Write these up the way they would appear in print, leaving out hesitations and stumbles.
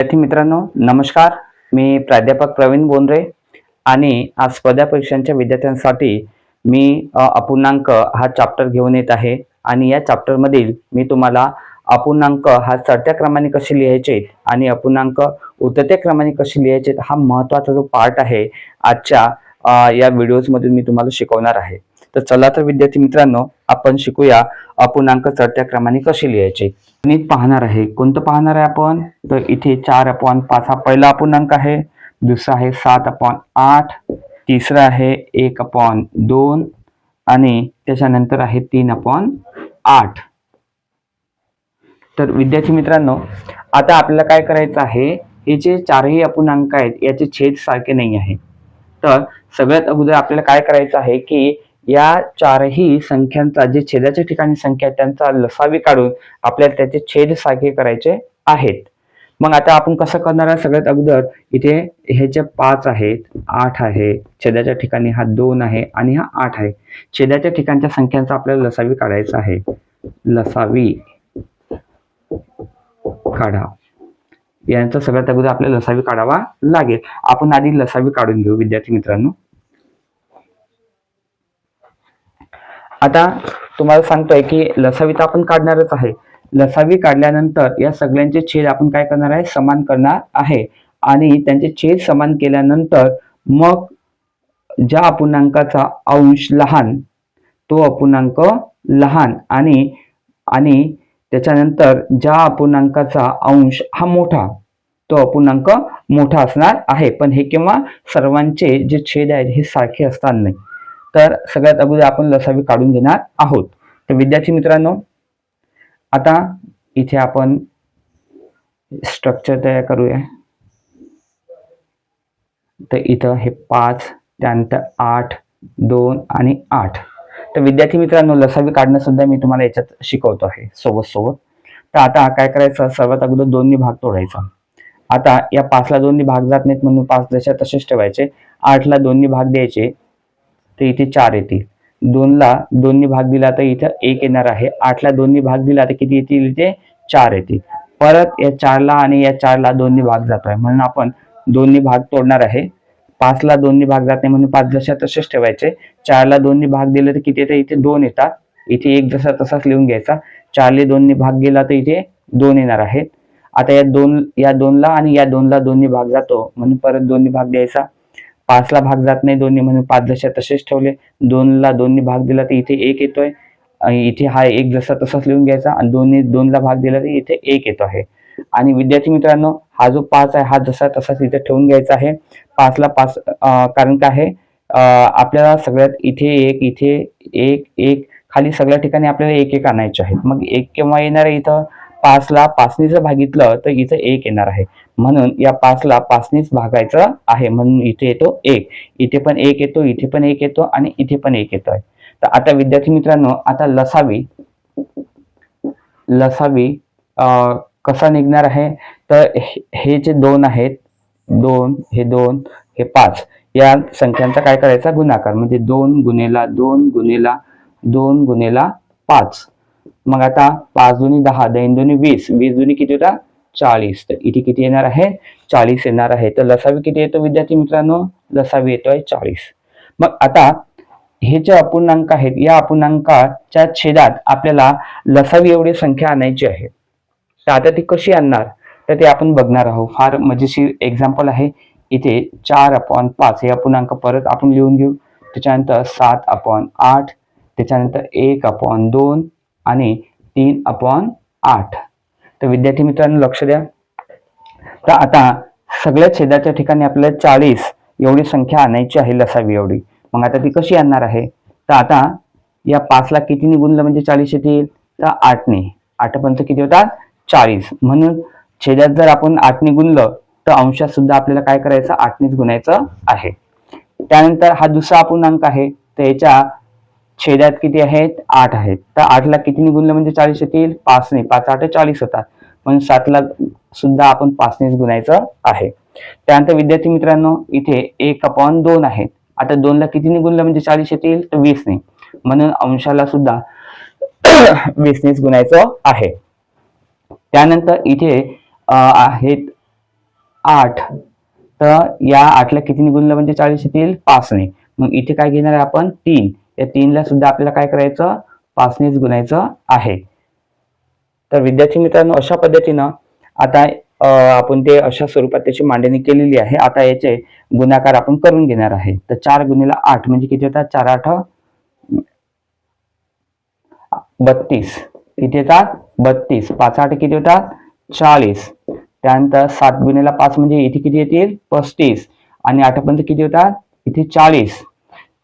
विद्यार्थी मित्रांनो नमस्कार. मी प्राध्यापक प्रवीण बोंद्रे आणि आज स्पर्धा परीक्षांच्या विद्यार्थ्यांसाठी मी अपूर्णांक हा चॅप्टर घेऊन येत आहे आणि या चॅप्टर मधील मी तुम्हाला अपूर्णांक हा चढत्या क्रमाने कसे लिहायचे आणि अपूर्णांक उतरत्या क्रमाने कसे लिहायचे हा महत्त्वाचा जो पार्ट आहे आजच्या या व्हिडिओज मधून मी तुम्हाला शिकवणार आहे. तर चला तर विद्यार्थी मित्रांनो आपण शिकूया अपूर्णांक चढत्या क्रमाने कसे लिहायचे. गणित पाहणार आहे. कोणतं पाहणार आहे आपण? तर इथे 4/5 हा पहिला अपूर्णांक आहे, दुसरा आहे 7/8, तिसरा आहे 1/2 आणि त्याच्यानंतर आहे 3/8. तर विद्यार्थी मित्रांनो आता आपल्याला काय करायचं आहे, हे जे चारही अपूर्णांक आहेत याचे छेद सारखे नाही आहे. तर सगळ्यात अगोदर आपल्याला काय करायचं आहे की या चारही संख्यांचा जे छेदाच्या ठिकाणी संख्या आहे त्यांचा लसावी काढून आपल्याला त्याचे छेद सारखे करायचे आहेत. मग आता आपण कसं करणार आहे? सगळ्यात अगोदर इथे हे जे 5 आहेत, 8 आहे, छेदाच्या ठिकाणी हा 2 आहे आणि हा 8 आहे. छेदाच्या ठिकाणच्या संख्यांचा आपल्याला लसावी काढायचा आहे. लसावी काढा. यांचा सगळ्यात अगोदर आपल्याला लसावी काढावा लागेल. आपण आधी लसावी काढून घेऊ विद्यार्थी मित्रांनो. आता तुम्हाला सांगतोय की लसावी तर आपण काढणारच आहे. लसावी काढल्यानंतर या सगळ्यांचे छेद आपण काय करणार आहे? समान करणार आहे आणि त्यांचे छेद समान केल्यानंतर मग ज्या अपूर्णांकाचा अंश लहान तो अपूर्णांक लहान आणि आणि त्याच्यानंतर ज्या अपूर्णांकाचा अंश हा मोठा तो अपूर्णांक मोठा असणार आहे. पण हे केव्हा? सर्वांचे जे छेद आहेत हे सारखे असणार नाही. तर सगळ्यात अगोदर आपण लसावी काढून घेणार आहोत. तर विद्यार्थी मित्रांनो आता इथे आपण स्ट्रक्चर तयार करूया. तर इथं हे 5, त्यानंतर 8, 2 आणि 8. तर विद्यार्थी मित्रांनो लसावी काढणं सुद्धा मी तुम्हाला याच्यात शिकवतो आहे सोबत. तर आता काय करायचं? सर्वात अगोदर 2 भाग तोडायचा. आता या 5ला 2 भाग जात नाहीत म्हणून 5 जशा तसेच ठेवायचे. 8ला 2 भाग द्यायचे तर इथे 4 येतील. 2ला 2 भाग दिला तर इथं 1 येणार आहे. 8ला 2 भाग दिला तर किती येतील? इथे 4 येतील. परत या 4ला आणि या 4ला 2 भाग जातोय म्हणून आपण 2 भाग तोडणार आहे. 5ला 2 भाग जात नाही म्हणून 5 जशा तसेच ठेवायचे. 4ला 2 भाग दिले तर किती येतात? इथे 2 येतात. इथे 1 जसा तसाच लिहून घ्यायचा. 4ले 2 भाग गेला तर इथे 2 येणार आहेत. आता या 2ला आणि या 2ला 2 भाग जातो म्हणून परत 2 भाग द्यायचा. 5ला भाग जात नाही 2 म्हणून 5 जशा तसेच ठेवले. 2ला 2 भाग दिला तर इथे 1 येतोय. इथे हा 1 जसा तसाच लिहून घ्यायचा आणि 2ला भाग दिला तर इथे 1 येतो आहे. आणि विद्यार्थी मित्रांनो हा जो 5 आहे हा जसा तसाच इथे ठेवून घ्यायचा आहे. 5ला 5 कारण काय आहे आपल्याला सगळ्यात इथे 1 इथे 1 1 खाली सगळ्या ठिकाणी आपल्याला 1 1 आणायचे आहेत. मग 1 केव्हा येणार आहे? इथं 5ला 5ने जर भागितलं तर इथं 1 येणार आहे. म्हणून या 5ला 5नेच भागायचं आहे म्हणून इथे येतो 1. इथे पण 1 येतो, इथे पण 1 येतो आणि इथे पण 1 येतोय. तर आता विद्यार्थी मित्रांनो आता लसावी कसा निघणार आहे? तर हे जे 2 आहेत 2 हे 2 हे 5 या संख्यांचा काय करायचा? गुणाकार. म्हणजे 2 गुणिला 2 गुणिला 2 गुणिला 5. मग आता 5 दुनी 10, 10 दुनी 20, 20 दुनी किती होता? 40. तर इथे किती येणार आहे? 40 येणार आहे. तर लसावी किती येतो विद्यार्थी मित्रांनो? लसावी येतोय 40. मग आता हे जे अपूर्णांक आहेत या अपूर्णांकाच्या छेदात आपल्याला लसावी एवढी संख्या आणायची आहे. तर आता ती कशी आणणार? तर ते आपण बघणार आहोत. फार मजेशीर एक्झाम्पल आहे. इथे 4/5 हे अपूर्णांक परत आपण लिहून घेऊ. त्याच्यानंतर 7/8, त्याच्यानंतर 1/2 आणि 3/8. तर विद्यार्थी मित्रांनो लक्ष द्या. तर आता सगळ्या छेदाच्या ठिकाणी आपल्याला 40 एवढी संख्या आणायची आहे लसावी एवढी. मग आता ती कशी आणणार आहे? तर आता या 5ला कितीने गुणलं म्हणजे 40 येतील? तर 8ने. 8 पर्यंत किती होतात? 40. म्हणून छेदात जर आपण 8ने गुणलं तर अंशात सुद्धा आपल्याला काय करायचं? 8नेच गुणायचं आहे. त्यानंतर हा दुसरा अपूर्णांक आहे तर याच्या छेदात किती आहेत? 8 आहेत. तर 8ला कितीने गुणलं म्हणजे 40 येतील? 5ने. 5 8 40 होतात. म्हणून 7ला सुद्धा आपण 5नेच गुणायचं आहे. त्यानंतर विद्यार्थी मित्रांनो इथे 1/2 आहे. आता 2ला कितीने गुणलं म्हणजे 40 येतील? तर 20ने. म्हणून अंशाला सुद्धा 20नेच गुणायचं आहे. त्यानंतर इथे आहेत 8, तर या 8ला कितीने गुणलं म्हणजे 40 येतील? 5ने. मग इथे काय घेणार आहे आपण? 3. या 3ला सुद्धा आपल्याला काय करायचं? 5नेच गुणायचं आहे. तर विद्यार्थी मित्रांनो, अशा पद्धतीनं आता आपण ते अशा स्वरूपात त्याची मांडणी केलेली आहे. आता याचे गुणाकार आपण करून घेणार आहे. तर 4 गुणिले 8 म्हणजे किती होतात? 4 8 32. किती येतात? 32. 5 8 किती होतात? 40. त्यानंतर 7 गुणिले 5 म्हणजे इथे किती येतील? 35. आणि 8 पर्यंत किती होतात? इथे 40.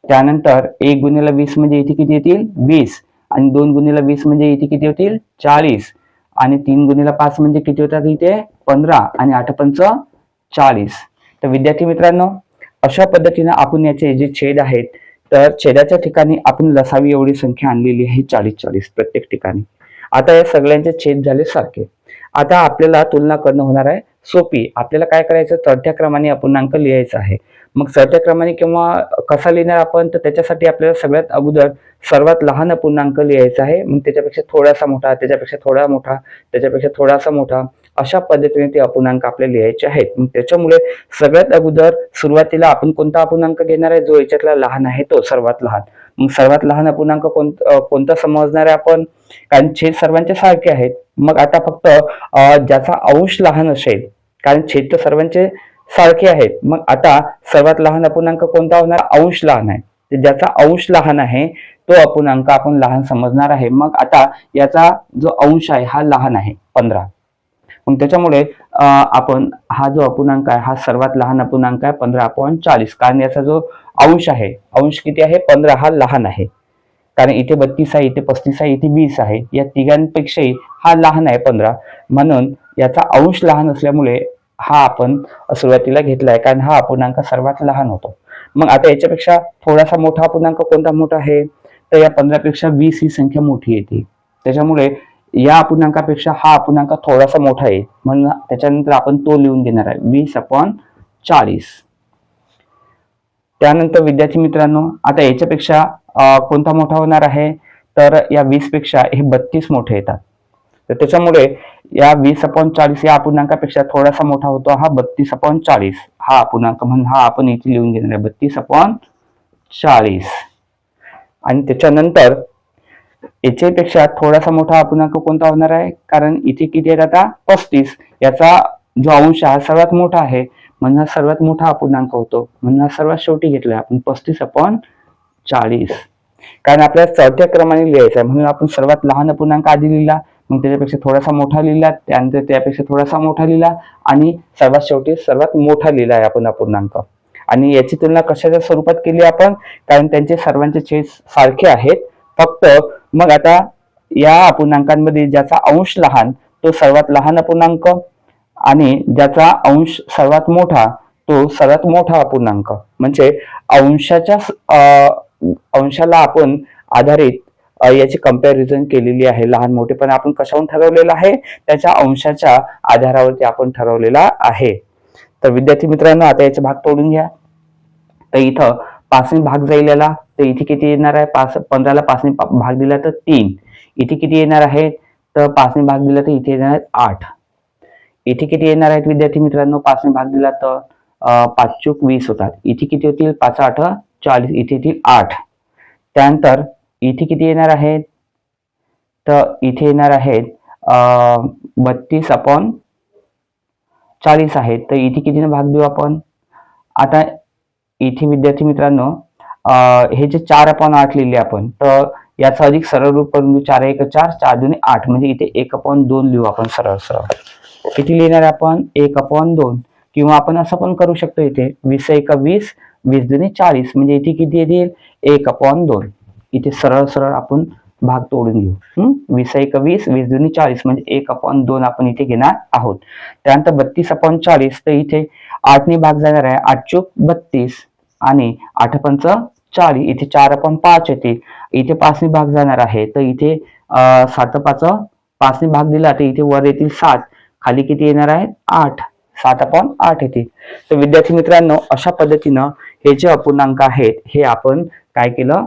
त्यानंतर 1 गुणिले 20 म्हणजे इथे किती येतील? 20. आणि 2 गुणिले 20 म्हणजे इथे किती होतील? 40. आणि 3 गुणिले 5 म्हणजे किती होतात? इथे 15. आणि 8 पंच 40. तर विद्यार्थी मित्रांनो, अशा पद्धतीने आपण याचे जे छेद आहेत, तर छेदाच्या ठिकाणी आपण लसावी एवढी संख्या आणलेली आहे 40 प्रत्येक ठिकाणी. आता या सगळ्यांचे छेद झाले सारखे. आता आपल्याला तुलना करणं होणार आहे सोपी. आपल्याला काय करायचं? चढत्या क्रमाने अपूर्णांक लिहायचा आहे. मग चढत्या क्रमाने किंवा कसा लिहिणार आपण? तर त्याच्यासाठी आपल्याला सगळ्यात अगोदर सर्वात लहान अपूर्णांक लिहायचा आहे. मग त्याच्यापेक्षा थोडासा मोठा, त्याच्यापेक्षा थोडा मोठा, त्याच्यापेक्षा थोडासा मोठा, अशा पद्धतीने ते अपूर्णांक आपल्याला लिहायचे आहेत. मग त्याच्यामुळे सगळ्यात अगोदर सुरुवातीला आपण कोणता अपूर्णांक घेणार आहे? जो याच्यातला लहान आहे तो, सर्वात लहान. मग सर्वात लहान अपूर्णांक कोणता समजणार आहे आपण? कारण छेद सर्वांचे सारखे आहेत. मग आता फक्त ज्याचा अंश लहान असेल, कारण छेद तर सर्वांचे सारखे आहेत. मग आता सर्वात लहान अपूर्णांक कोणता होणार? अंश लहान आहे. ज्याचा अंश लहान आहे तो अपूर्णांक आपण लहान समजणार आहे. मग आता याचा जो अंश आहे हा लहान आहे 15. मग त्याच्यामुळे आपण हा जो अपूर्णांक आहे हा सर्वात लहान अपूर्णांक आहे 15/40. कारण याचा जो अंश आहे, अंश किती आहे? 15 हा लहान आहे. कारण इथे 32 आहे, इथे 35 आहे, इथे 20 आहे. या तिघांपेक्षाही हा लहान आहे 15. म्हणून याचा अंश लहान असल्यामुळे हा आपण सुरुवातीला घेतला आहे, कारण हा अपूर्णांक सर्वात लहान होतो. मग आता याच्यापेक्षा थोडासा मोठा अपूर्णांक कोणता मोठा आहे? तर या 15 पेक्षा 20 ही संख्या मोठी येते. त्याच्यामुळे या अपूर्णांकापेक्षा हा अपूर्णांक थोडासा मोठा आहे, म्हणून त्याच्यानंतर आपण तो लिहून घेणार आहे 20/40. त्यानंतर विद्यार्थी मित्रांनो, आता याच्यापेक्षा कोणता मोठा होणार आहे? तर या 20 पेक्षा हे 32 मोठे येतात. तर त्याच्यामुळे या 20/40 या अपूर्णांकापेक्षा थोडासा मोठा होतो हा 32/40 हा अपूर्णांक, म्हणून हा आपण इथे लिहून घेणार आहे 32/40. आणि त्याच्यानंतर याच्यापेक्षा थोडासा मोठा अपूर्णांक कोणता होणार आहे? कारण इथे किती आहेत आता? 35. याचा जो अंश हा सर्वात मोठा आहे, म्हणून हा सर्वात मोठा अपूर्णांक होतो. म्हणून हा सर्वात शेवटी घेतला आपण 35/40. कारण आपल्याला चौथ्या क्रमाने लिहायचा आहे, म्हणून आपण सर्वात लहान अपूर्णांक आधी लिहिला, मग त्याच्यापेक्षा थोडासा मोठा लिहिला, त्यानंतर त्यापेक्षा थोडासा मोठा लिहिला, आणि सर्वात शेवटी सर्वात मोठा लिहिला आहे आपण अपूर्णांक. आणि याची तुलना कशाच्या स्वरूपात केली आपण? कारण त्यांचे सर्वांचे छेद सारखे आहेत. फक्त मग आता या अपूर्णांकांमध्ये ज्याचा अंश लहान तो सर्वात लहान अपूर्णांक, आणि ज्याचा अंश सर्वात मोठा तो सर्वात मोठा अपूर्णांक. म्हणजे अंशाच्या अंशाला आपण आधारित याची कंपॅरिझन केलेली आहे. लहान मोठे पण आपण कशावरून ठरवलेलं आहे? त्याच्या अंशाच्या आधारावरती आपण ठरवलेला आहे. तर विद्यार्थी मित्रांनो, आता याचे भाग तोडून घ्या. तर इथं 5ने भाग जाईल याला, तर इथे किती येणार आहे? 15ला 5ने भाग दिला तर 3. इथे किती येणार आहे? तर 5ने भाग दिला तर इथे येणार आहेत 8. इथे किती येणार आहेत विद्यार्थी मित्रांनो? 5ने भाग दिला तर 5 चूक 20 होतात. इथे किती होतील? 5 8 40. इथे येतील 8. त्यानंतर इथे किती येणार आहेत? तर इथे येणार आहेत 32/40 आहेत. तर इथे कितीने भाग देऊ आपण? आता इथे विद्यार्थी मित्रांनो, हे जे 4/8 लिहिले आपण, तर याचं अधिक सरळ रूप करून देऊ. 4 1 4, 4 2 8, म्हणजे इथे 1/2 लिहू आपण सरळ सरळ. किती लिहिणार आपण? 1/2. किंवा आपण असं पण करू शकतो, इथे 20 1 20, 20 2 40, म्हणजे इथे किती येतील? 1/2. इथे सरळ सरळ आपण भाग तोडून घेऊ. 20 1 20, 20 2 40, म्हणजे 1/2 आपण इथे घेणार आहोत. त्यानंतर 32/40, तर इथे 8ने भाग जाणार आहे. 8 चूक 32 आणि 8 पंच 40. इथे 4/5 येते. इथे 5ने भाग जाणार आहे, तर इथे 5ने भाग दिला तर इथे वर येतील 7, खाली किती येणार आहेत? 8. 7/8 येते. तर विद्यार्थी मित्रांनो, अशा पद्धतीनं हे जे अपूर्णांक आहेत हे आपण काय केलं?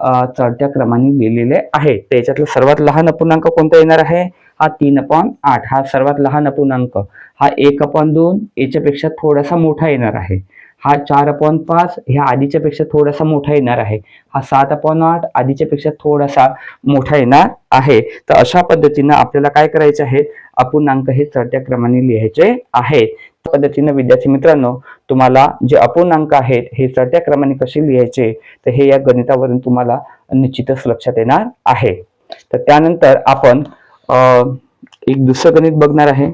चढत्या क्रमाने लिहिलेले आहे. त्याच्यातला सर्वात लहान अपूर्णांक कोणता येणार आहे? हा 3/8 हा सर्वात लहान अपूर्णांक. हा 1/2 याच्यापेक्षा थोडासा मोठा येणार आहे. हा 4/5 ह्या आधीच्या पेक्षा थोडासा मोठा येणार आहे. हा 7/8 आधीच्या पेक्षा थोडासा मोठा येणार आहे. तर अशा पद्धतीनं आपल्याला काय करायचे आहे? अपूर्णांक हे चढत्या क्रमाने लिहायचे आहेत. त्या पद्धतीनं विद्यार्थी मित्रांनो, तुम्हाला जे अपूर्णांक आहेत हे चढत्या क्रमाने कसे लिहायचे तर हे या गणितावरून तुम्हाला निश्चितच लक्षात येणार आहे. तर त्यानंतर आपण एक दुसरं गणित बघणार आहे.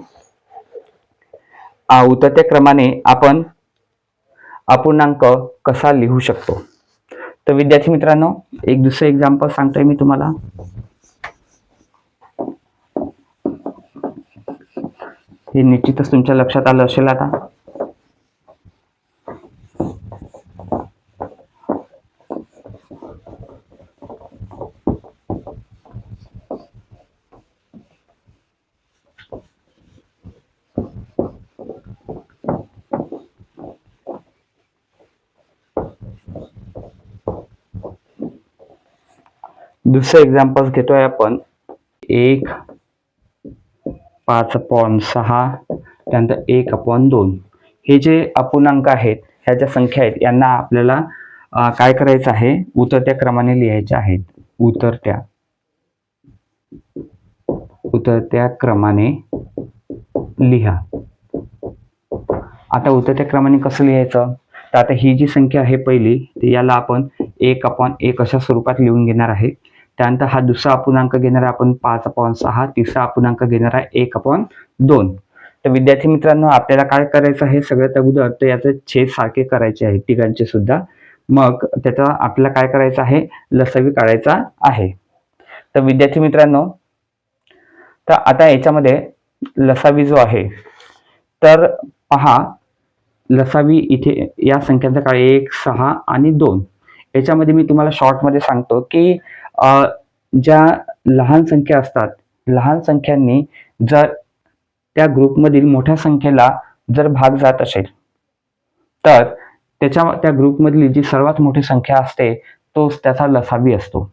उतरत्या क्रमाने आपण अपूर्णांक कसा लिहू शकतो. तर विद्यार्थी मित्रांनो, एक दुसरं एक्झाम्पल सांगतोय मी तुम्हाला. हे निश्चितच तुमच्या लक्षात आलं असेल आता. दुसरं एक्झाम्पल घेतोय आपण. 1 5/6 त्यानंतर 1/2 हे जे अपूर्णांक आहेत, ह्या ज्या संख्या आहेत, यांना आपल्याला काय करायचं आहे? उतरत्या क्रमाने लिहायचे आहेत. उतरत्या क्रमाने लिहा. आता उतरत्या क्रमाने कसं लिहायचं? तर आता ही जी संख्या आहे पहिली, तर याला आपण 1/1 अशा स्वरूपात लिहून घेणार आहे. त्यानंतर हा दुसरा अपूर्णांक घेणार आहे आपण 5/6. तिसरा अपूर्णांक घेणार आहे 1/2. तर विद्यार्थी मित्रांनो, आपल्याला काय करायचं आहे? सगळ्यात अगोदर तर याचे छेद सारखे करायचे आहेत तिघांचे सुद्धा. मग त्याचा आपल्याला काय करायचं आहे? लसावी काढायचा आहे. तर विद्यार्थी मित्रांनो, तर आता याच्यामध्ये लसावी जो आहे, तर पहा लसावी इथे या संख्यांचा काय 1 6 आणि 2. याच्यामध्ये मी तुम्हाला शॉर्टमध्ये सांगतो की ज्या लहान संख्या असतात, लहान संख्यांनी जर त्या ग्रुपमधील मोठ्या संख्येला जर भाग जात असेल तर त्या ग्रुपमधली जी सर्वात मोठी संख्या असते तोच त्याचा लसावी असतो.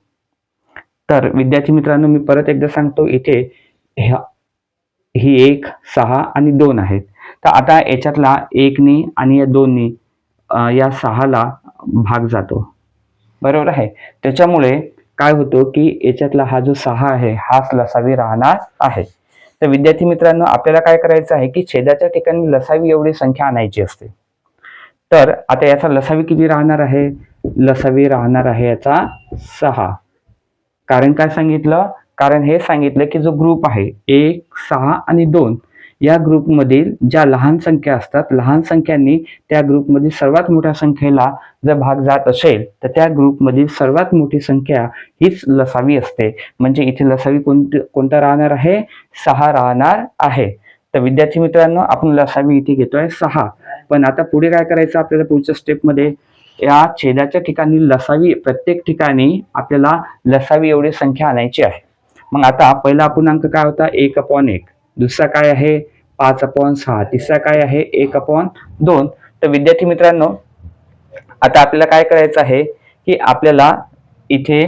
तर विद्यार्थी मित्रांनो, मी परत एकदा सांगतो, इथे ही 1 6 आणि 2 आहेत. तर आता याच्यातला 1नी आणि या 2नी या 6ला भाग जातो, बरोबर आहे. त्याच्यामुळे काय होतं की याच्यातला हा जो 6 आहे हाच लसावी राहणार आहे. तर विद्यार्थी मित्रांनो, आपल्याला काय करायचं आहे की छेदाच्या ठिकाणी लसावी एवढी संख्या आणायची असते. तर आता याचा लसावी किती राहणार आहे? लसावी राहणार आहे याचा 6. कारण काय सांगितलं? कारण हे सांगितलं की जो ग्रुप आहे 1 6 आणि 2 या ग्रुपमधील ज्या लहान संख्या असतात, लहान संख्यांनी त्या ग्रुपमधील सर्वात मोठ्या संख्येला जर भाग जात असेल तर त्या ग्रुपमधील सर्वात मोठी संख्या हीच लसावी असते. म्हणजे इथे लसावी कोणता राहणार आहे? 6 राहणार आहे. तर विद्यार्थी मित्रांनो, आपण लसावी इथे घेतोय 6. पण आता पुढे काय करायचं आपल्याला? पुढच्या स्टेपमध्ये या छेदाच्या ठिकाणी लसावी, प्रत्येक ठिकाणी आपल्याला लसावी एवढी संख्या आणायची आहे. मग आता पहिला अपूर्णांक काय होता? 1/1. दुसरा काय आहे? 5/6. तिसरा काय आहे? 1/2. तर विद्यार्थी मित्रांनो, आता आपल्याला काय करायचं आहे की आपल्याला इथे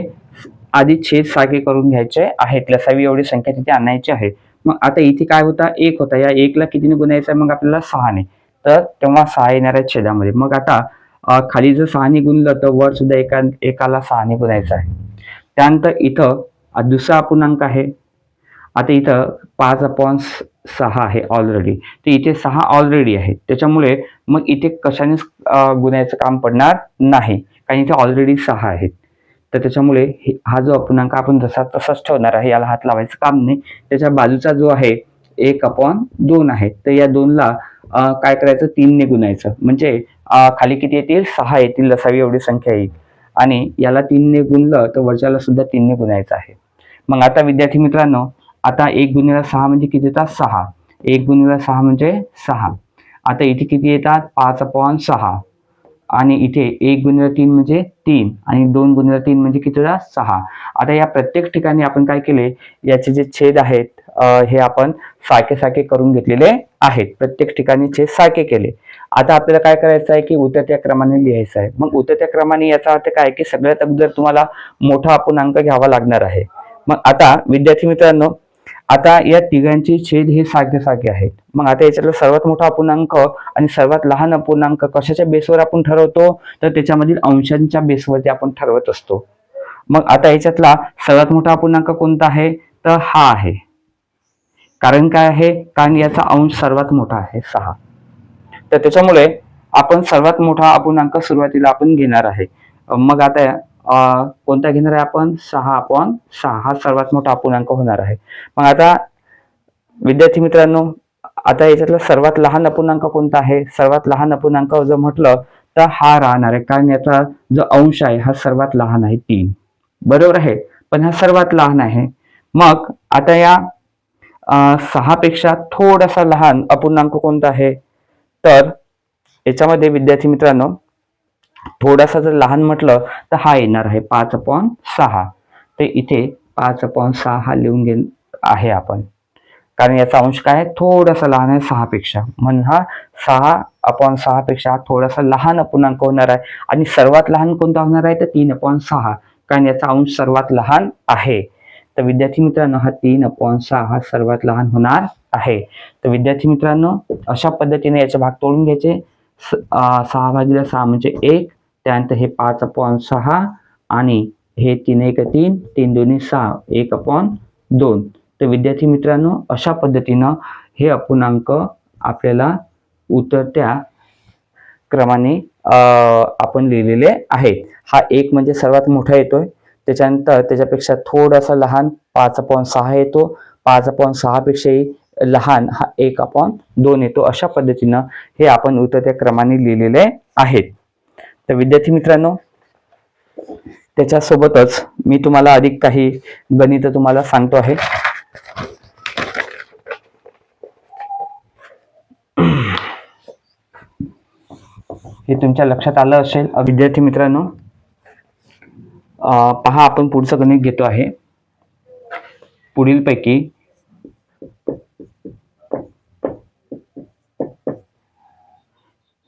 आधी छेद सारखे करून घ्यायचे आहेत. लसावी एवढी संख्या तिथे आणायची आहे. मग आता इथे काय होता? 1 होता. या 1ला कितीने गुणायचं आहे? मग आपल्याला 6ने. तर तेव्हा 6 येणार आहे छेदामध्ये. मग आता खाली जर 6ने गुणलं तर वर सुद्धा एकाला 6ने गुणायचं आहे. त्यानंतर इथं दुसरा अपूर्णांक आहे. आता इथं 5/6 आहे ऑलरेडी. तर इथे 6 ऑलरेडी आहे. त्याच्यामुळे मग इथे कशाने गुणायचं काम पडणार नाही, कारण इथे ऑलरेडी 6 आहेत. तर त्याच्यामुळे हा जो अपूर्णांक आपण जसा तसाच ठेवणार आहे, याला हात लावायचं काम नाही. त्याच्या बाजूचा जो आहे 1/2 आहे. तर या 2ला काय करायचं? 3ने गुणायचं. म्हणजे खाली किती येतील? 6 येतील. लसावी एवढी संख्या येईल. आणि याला 3ने गुणलं तर वरच्याला सुद्धा 3ने गुणायचं आहे. मग आता विद्यार्थी मित्रांनो, आता 1 गुणिले 6 म्हणजे किती येतात? 6. 1 गुणिले 6 म्हणजे 6. आता इथे किती येतात? 5/6. आणि इथे 1 × 3 म्हणजे 3 आणि 2 × 3 म्हणजे किती होता 6. आता या प्रत्येक ठिकाणी आपण काय केले, याचे जे छेद आहेत हे आपण सारखे सारखे करून घेतलेले आहेत. प्रत्येक ठिकाणी छेद सारखे केले. आता आपल्याला काय करायचं आहे की उतरत्या क्रमाने लिहायचं आहे. मग उतरत्या क्रमाने याचा अर्थ काय की सगळ्यात अगोदर तुम्हाला मोठा अपूर्णांक घ्यावा लागणार आहे. मग आता विद्यार्थी मित्रांनो, आता या तिघांचे छेद हे सारखे सारखे आहेत. मग आता याच्यातला सर्वात मोठा अपूर्णांक आणि सर्वात लहान अपूर्णांक कशाच्या बेसवर आपण ठरवतो, तर त्याच्यामधील अंशांच्या बेसवरती आपण ठरवत असतो. मग आता याच्यातला सर्वात मोठा अपूर्णांक कोणता आहे, तर हा आहे. कारण काय आहे, कारण याचा अंश सर्वात मोठा आहे 6. तर त्याच्यामुळे आपण सर्वात मोठा अपूर्णांक सुरुवातीला आपण घेणार आहे. मग आता कोणता घेणार आहे आपण, 6/6 हा सर्वात मोठा अपूर्णांक होणार आहे. मग आता विद्यार्थी मित्रांनो, आता याच्यातला सर्वात लहान अपूर्णांक कोणता आहे, सर्वात लहान अपूर्णांक जर म्हटलं तर हा राहणार आहे, कारण याचा जो अंश आहे हा सर्वात लहान आहे 3. बरोबर आहे, पण हा सर्वात लहान आहे. मग आता या 6 पेक्षा थोडासा लहान अपूर्णांक कोणता आहे, तर याच्यामध्ये विद्यार्थी मित्रांनो थोडासा जर लहान म्हटलं तर हा येणार आहे 5/6. ते इथे 5/6 हा लिहून घे आहे आपण, कारण याचा अंश काय थोडासा लहान आहे 6 पेक्षा, म्हणून हा 6/6 पेक्षा थोडासा लहान अपूर्णांक होणार आहे. आणि सर्वात लहान कोणता होणार आहे, तर 3/6, कारण याचा अंश सर्वात लहान आहे. तर विद्यार्थी मित्रांनो हा 3/6 हा सर्वात लहान होणार आहे. तर विद्यार्थी मित्रांनो अशा पद्धतीने याचे भाग तोडून घ्यायचे. 6/6 म्हणजे 1, त्यानंतर हे 5/6 आणि हे 3×1=3, 3×2=6, 1/2. तर विद्यार्थी मित्रांनो अशा पद्धतीनं हे अपूर्णांक आपल्याला उतरत्या क्रमाने आपण लिहिलेले आहेत. हा 1 म्हणजे सर्वात मोठा येतोय, त्याच्यानंतर त्याच्यापेक्षा थोडासा लहान 5/6 येतो, 5/6 पेक्षाही लहान हा 1/2 येतो. अशा पद्धतीनं हे आपण उतरत्या क्रमाने लिहिलेले आहेत. तर विद्यार्थी मित्रांनो त्याच्यासोबतच मी तुम्हाला अधिक काही गणित तुम्हाला सांगतो आहे. हे तुमच्या लक्षात आलं असेल विद्यार्थी मित्रांनो. पहा आपण पुढचं गणित घेतो आहे. पुढीलपैकी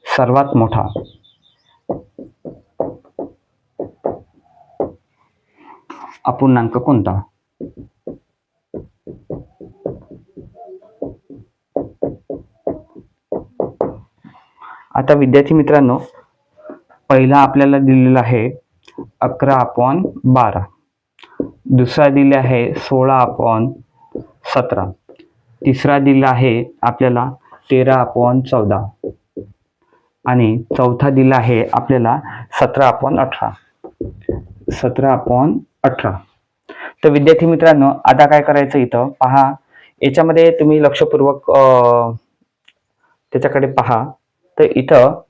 सर्वात मोठा अपूर्णांक कोणता. आता विद्यार्थी मित्रांनो पहिला आपल्याला दिलेला आहे 11/12, दुसरा दिला आहे 16/17, तिसरा दिला आहे आपल्याला 13/14 आणि चौथा दिला आहे आपल्याला 17/18. 17/18. तर विद्यार्थी मित्रांनो आता काय करायचं, इथं पहा याच्यामध्ये तुम्ही लक्षपूर्वक त्याच्याकडे पहा. तर इथं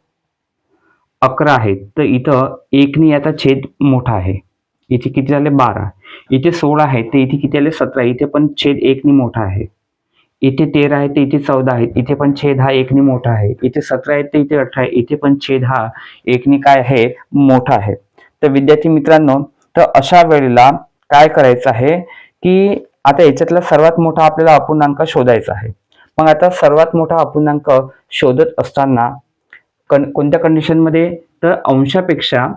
11 आहेत, तर इथं 1ने याचा छेद मोठा आहे, इथे किती झाले 12. इथे 16 आहे, तर इथे किती आले 17, इथे पण छेद 1ने मोठा आहे. इथे 13 आहे, तर इथे 14 आहे, इथे पण छेद हा 1ने मोठा आहे. इथे 17 आहे, तर इथे 18 आहे, इथे पण छेद हा 1ने काय आहे मोठा आहे. तर विद्यार्थी मित्रांनो तर अशा वेळेला काय करायचं आहे की आता याच्यातला सर्वात मोठा आपल्याला अपूर्णांक शोधायचा आहे. मग आता सर्वात मोठा अपूर्णांक शोधत असताना कोणत्या कंडिशन मध्ये, तर अंशापेक्षा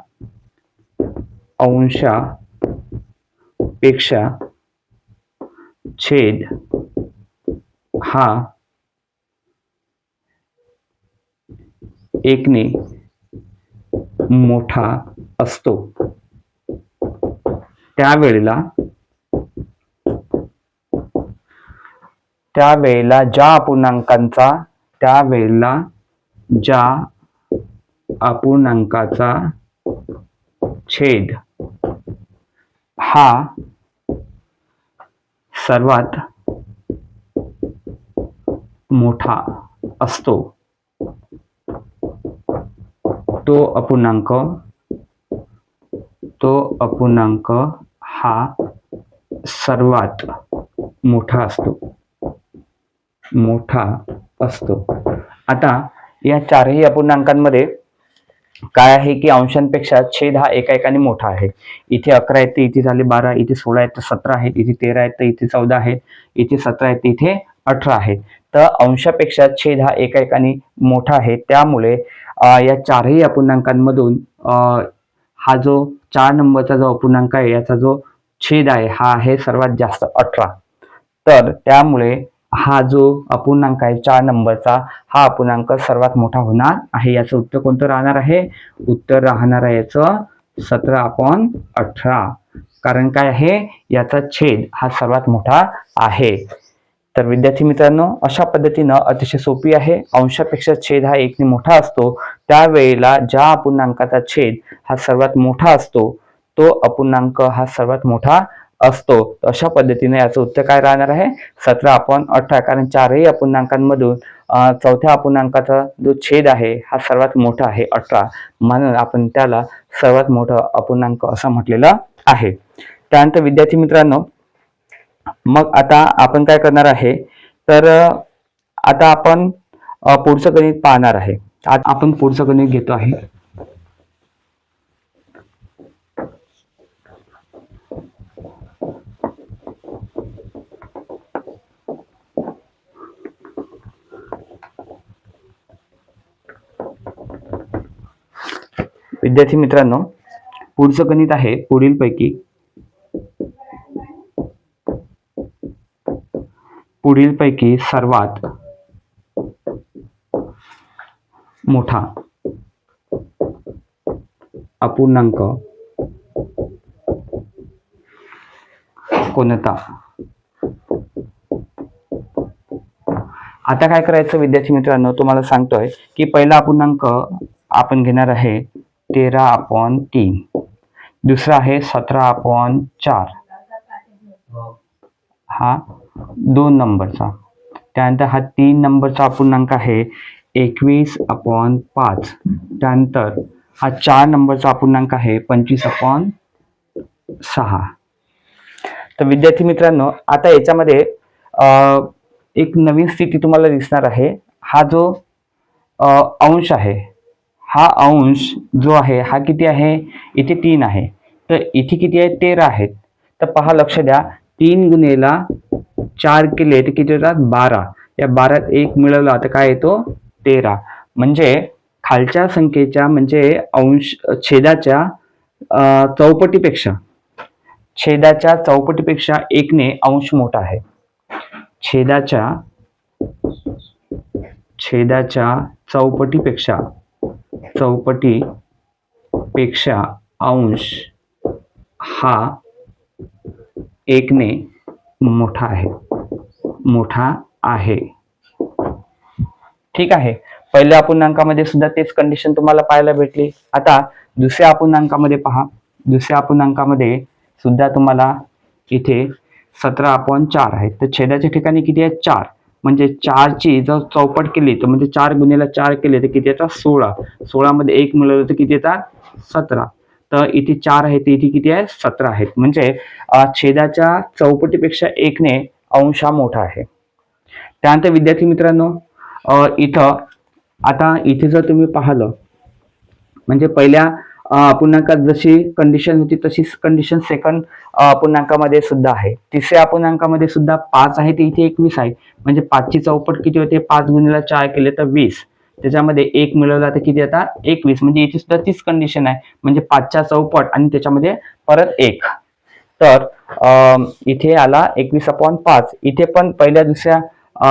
छेद हा 1ने मोठा असतो. त्यावेळेला ज्या अपूर्णांकाचा छेद हा सर्वात मोठा असतो तो अपूर्णांक हा सर्वात मोठा असतो. आता या चारही अपूर्णांकांमध्ये काय आहे की अंशांपेक्षा छेद हा एका एकाने मोठा आहे. इथे 11 आहेत तर इथे झाले 12, इथे 16 आहेत तर 17 आहेत, इथे 13 आहेत तर इथे 14 आहेत, इथे 17 आहेत तर इथे 18 आहेत. तर अंशापेक्षा छेद हा एका एकाने मोठा आहे. त्यामुळे या चारही अपूर्णांकांमधून हा जो 4 नंबरचा जो अपूर्णांक आहे याचा जो छेद आहे हा आहे सर्वात जास्त 18. तर त्यामुळे हा जो अपूर्णांक आहे 4 नंबरचा, हा अपूर्णांक सर्वात मोठा होणार आहे. याचं उत्तर कोणतं राहणार आहे? उत्तर राहणार आहे याचं 17/18. कारण काय आहे, याचा छेद हा सर्वात मोठा आहे. तर विद्यार्थी मित्रांनो, अशा पद्धतीनं अतिशय सोपी आहे. अंशापेक्षा छेद हा एकने मोठा असतो, त्यावेळेला ज्या अपूर्णांकाचा छेद हा सर्वात मोठा असतो तो अपूर्णांक हा सर्वात मोठा असतो. अशा पद्धतीने याचं उत्तर काय राहणार आहे? 17/18. कारण चारही अपूर्णांकांमधून चौथ्या अपूर्णांकाचा जो छेद आहे हा सर्वात मोठा आहे 18, म्हणून आपण त्याला सर्वात मोठा अपूर्णांक असं म्हटलेलं आहे. त्यानंतर विद्यार्थी मित्रांनो, मग आता आपण काय करणार आहे, तर आता आपण पुढचं गणित पाहणार आहे. आता आपण पुढचं गणित घेतो आहे. विद्यार्थी मित्रांनो, पुढचं गणित आहे पुढीलपैकी सर्वात मोठा अपूर्णांक कोणता? आता काय करायचं विद्यार्थी मित्रांनो, तुम्हाला सांगतोय की पहिला अपूर्णांक आपण घेणार आहे 13/3, दुसरा आहे 17/4, हा 2 नंबरचा. त्यानंतर हा 3 नंबरचा अपूर्णांक आहे 21/5. त्यानंतर हा 4 नंबरचा अपूर्णांक आहे 25/6. तर विद्यार्थी मित्रांनो, आता याच्यामध्ये एक नवीन स्थिती तुम्हाला दिसणार आहे. हा जो अंश आहे, हा अंश जो आहे हा किती आहे? इथे 3 आहे, तर इथे किती आहे? 13 आहेत. तर पहा, लक्ष द्या, 3 गुणेला 4 केले तर किती होतात? 12. या 12त 1 मिळवला तर काय येतो? 13. म्हणजे खालच्या संख्येच्या म्हणजे अंश छेदाच्या चौपटीपेक्षा एकने अंश मोठा आहे. छेदाच्या चौपटीपेक्षा अंश हा एकने मोठा आहे. ठीक आहे. पहिल्या अपूर्णांकामध्ये सुद्धा तेच कंडिशन तुम्हाला पाहायला भेटली. आता दुसऱ्या अपूर्णांकामध्ये पहा. दुसऱ्या अपूर्णांकामध्ये सुद्धा तुम्हाला इथे 17/4 आहे. तर छेदाच्या ठिकाणी किती आहे? 4. म्हणजे 4 ची जर चौपट केली तर म्हणजे 4 गुणिले 4 केले तर किती येतात? 16. 16 मध्ये 1 मिळवलं तर किती येतात? 17. तर इथे 4 आहे तर इथे किती आहे? 17 आहेत. म्हणजे छेदाच्या चौपटीपेक्षा एकने अंश हा मोठा आहे. त्यानंतर विद्यार्थी मित्रांनो, इथे जर तुम्ही पाहिलं, म्हणजे पहिल्या अपूर्णांकात जशी कंडिशन होती तशीच कंडिशन सेकंड अपूर्णांकामध्ये सुद्धा आहे. तिसऱ्या अपूर्णांकामध्ये सुद्धा 5 आहे, ते इथे 21 आहे. म्हणजे 5 ची चौपट किती होते? 5 गुणिले 4 केले तर 20. त्याच्यामध्ये 1 मिळवला तर किती येतात? 21. म्हणजे इथे सुद्धा तीच कंडिशन आहे, म्हणजे 5च्या चौपट आणि त्याच्यामध्ये परत 1. तर इथे आला 21/5. इथे पण पहिल्या दुसऱ्या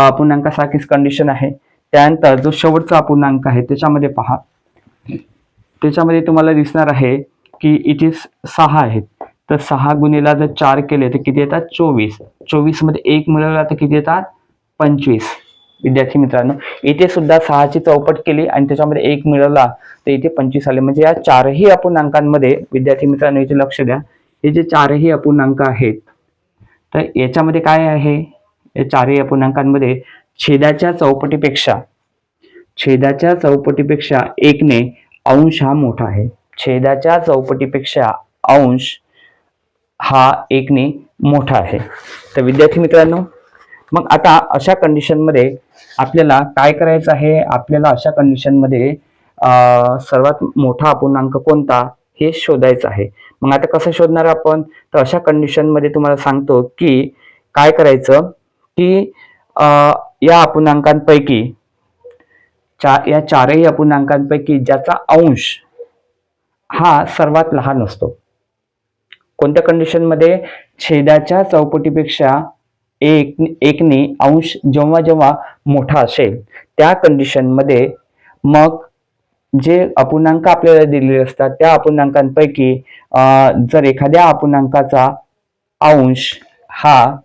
अपूर्णांकासारखीच कंडिशन आहे. त्यानंतर जो शेवटचा अपूर्णांक आहे त्याच्यामध्ये पहा, त्याच्यामध्ये तुम्हाला दिसणार आहे की इथे 6 आहेत. तर 6 गुणिला जर 4 केले तर किती येतात? 24. 24 मध्ये 1 मिळवला तर किती येतात? 25. विद्यार्थी मित्रांनो, इथे सुद्धा 6 ची चौपट केली आणि त्याच्यामध्ये 1 मिळवला तर इथे 25 आले. म्हणजे या चारही अपूर्णांकांमध्ये विद्यार्थी मित्रांनो इथे लक्ष द्या, हे जे चारही अपूर्णांक आहेत तर याच्यामध्ये काय आहे? या चारही अपूर्णांकांमध्ये छेदाच्या चौपटीपेक्षा एकने अंश हा मोठा आहे. छेदाच्या चौपटीपेक्षा अंश हा एकने मोठा आहे. तर विद्यार्थी मित्रांनो, मग आता अशा कंडिशनमध्ये आपल्याला काय करायचं आहे? आपल्याला अशा कंडिशनमध्ये सर्वात मोठा अपूर्णांक कोणता हे शोधायचं आहे. मग आता कसं शोधणार आपण? तर अशा कंडिशन मध्ये तुम्हाला सांगतो की काय करायचं की या अपूर्णांकांपैकी या चारही अपूर्णांकांपैकी ज्याचा अंश हा सर्वात लहान असतो. कोणत्या कंडिशन मध्ये? छेदाच्या चौपटीपेक्षा एकने अंश जेव्हा जेव्हा मोठा असेल त्या कंडिशन मध्ये मग जे अपूर्णांक आपल्याला दिलेले असतात त्या अपूर्णांकांपैकी जर एखाद्या अपूर्णांकाचा अंश हा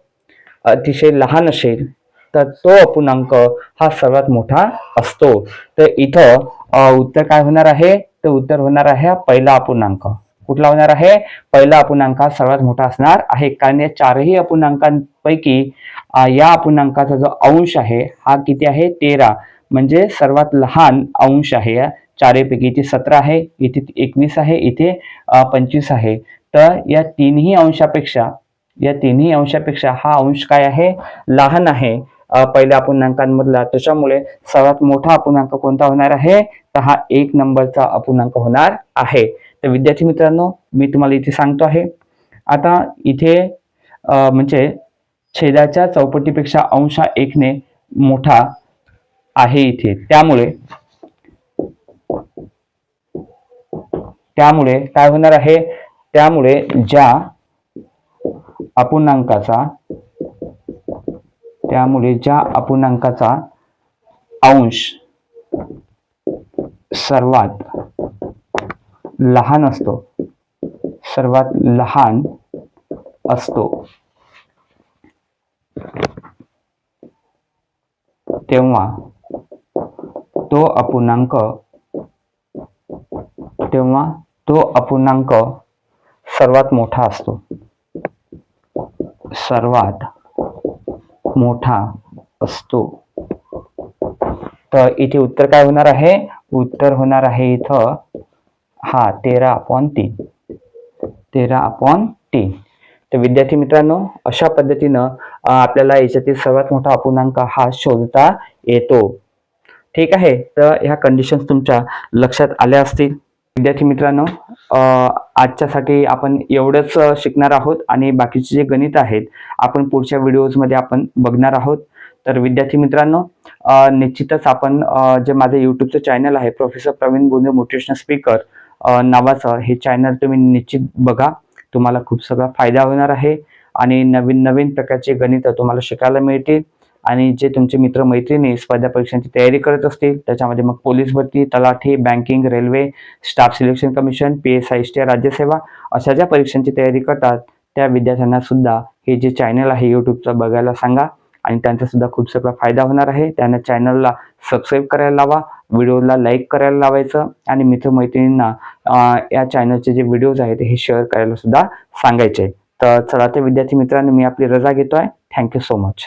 अतिशय लहान असेल तर तो अपूर्णांक हा सर्वात मोठा असतो. तर इथं उत्तर काय होणार आहे? तर उत्तर होणार आहे पहिला अपूर्णांक. कुठला होणार आहे? पहिला अपूर्णांक हा सर्वात मोठा असणार आहे, कारण या चारही अपूर्णांकांपैकी या अपूर्णांकाचा जो अंश आहे हा किती आहे? 13. म्हणजे सर्वात लहान अंश आहे या चारैपैकी. इथे 17 आहे, इथे 21 आहे, इथे 25 आहे. तर या तिन्ही अंशापेक्षा हा अंश काय आहे? लहान आहे पहिल्या अपूर्णांकांमधला. त्याच्यामुळे सर्वात मोठा अपूर्णांक कोणता होणार आहे? तर हा 1 नंबरचा अपूर्णांक होणार आहे. तर विद्यार्थी मित्रांनो, मी तुम्हाला इथे सांगतो आहे. आता इथे म्हणजे छेदाच्या चौपटीपेक्षा अंश हा 1 ने मोठा आहे इथे. त्यामुळे काय होणार आहे? त्यामुळे ज्या अपूर्णांकाचा अंश सर्वात लहान असतो तेव्हा तो अपूर्णांक सर्वात मोठा असतो. तर इथे उत्तर काय होणार आहे? उत्तर होणार आहे इथं 13/3. तर विद्यार्थी मित्रांनो, अशा पद्धतीनं आपल्याला याच्यातील सर्वात मोठा अपूर्णांक हा शोधता येतो. ठीक आहे. तर ह्या कंडिशन्स तुमच्या लक्षात आल्या असतील. विद्यार्थी मित्रांनो, आजच्यासाठी आपण एवढंच शिकणार आहोत आणि बाकीचे जे गणित आहेत आपण पुढच्या व्हिडिओजमध्ये आपण बघणार आहोत. तर विद्यार्थी मित्रांनो, निश्चितच आपण जे माझं यूट्यूबचं चॅनल आहे professor Praveen Bondre motivational speaker नावाचं हे चॅनल तुम्ही निश्चित बघा. तुम्हाला खूप सगळा फायदा होणार आहे आणि नवीन नवीन प्रकारचे गणित तुम्हाला शिकायला मिळतील. आणि जे तुमचे मित्र मैत्रिणी स्पर्धा परीक्षांची तयारी करत असतील त्याच्यामध्ये मग पोलीस भरती, तलाठी, banking, railway, staff selection commission, PSI, STI, राज्यसेवा अशा ज्या परीक्षांची तयारी करतात त्या विद्यार्थ्यांना सुद्धा हे जे चॅनल आहे यूट्यूबचं बघायला सांगा आणि त्यांचा सुद्धा खूप सगळा फायदा होणार आहे. त्यांना चॅनलला सबस्क्राईब करायला लावा, व्हिडिओला लाईक करायला लावायचं आणि मित्रमैत्रिणींना या चॅनलचे जे व्हिडिओज आहेत हे शेअर करायला सुद्धा सांगायचे. तर चला ते विद्यार्थी मित्रांनो, मी आपली रजा घेतोय. Thank you so much.